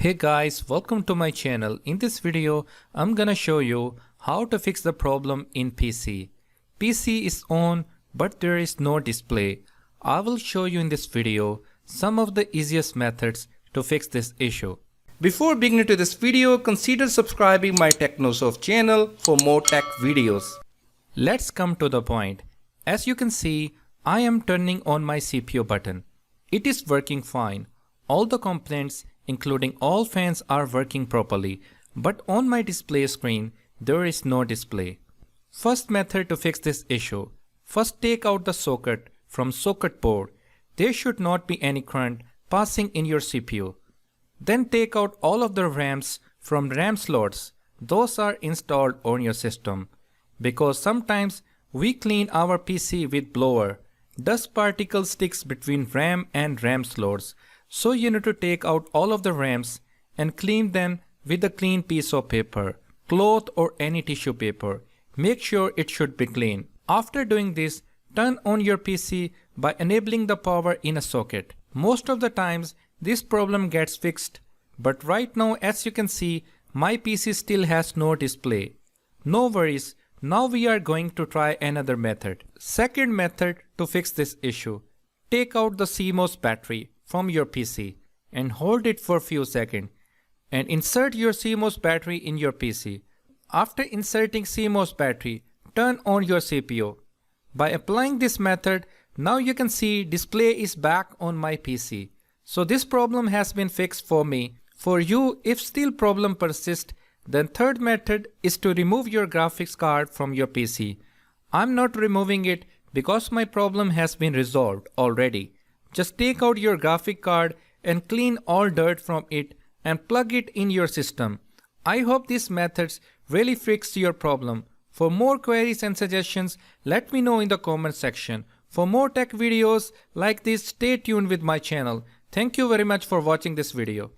Hey guys, welcome to my channel. In this video, I'm gonna show you how to fix the problem in PC. PC is on, but there is no display. I will show you in this video some of the easiest methods to fix this issue. Before beginning to this video, consider subscribing my Technosoft channel for more tech videos. Let's come to the point. As you can see, I am turning on my CPU button. It is working fine. All the components including all fans are working properly, but on my display screen there is no display. First method to fix this issue. First take out the socket from socket port. There should not be any current passing in your CPU. Then take out all of the RAMs from RAM slots. Those are installed on your system. Because sometimes we clean our PC with blower. Dust particles sticks between RAM and RAM slots. So you need to take out all of the RAMs and clean them with a clean piece of paper, cloth or any tissue paper. Make sure it should be clean. After doing this, turn on your PC by enabling the power in a socket. Most of the times this problem gets fixed, but right now as you can see my PC still has no display. No worries, now we are going to try another method. Second method to fix this issue. Take out the CMOS battery from your PC and hold it for a few seconds and insert your CMOS battery in your PC. After inserting CMOS battery, turn on your CPU. By applying this method, now you can see display is back on my PC. So this problem has been fixed for me. For you, if still problem persists, then third method is to remove your graphics card from your PC. I'm not removing it because my problem has been resolved already. Just take out your graphic card and clean all dirt from it and plug it in your system. I hope these methods really fix your problem. For more queries and suggestions, let me know in the comment section. For more tech videos like this, stay tuned with my channel. Thank you very much for watching this video.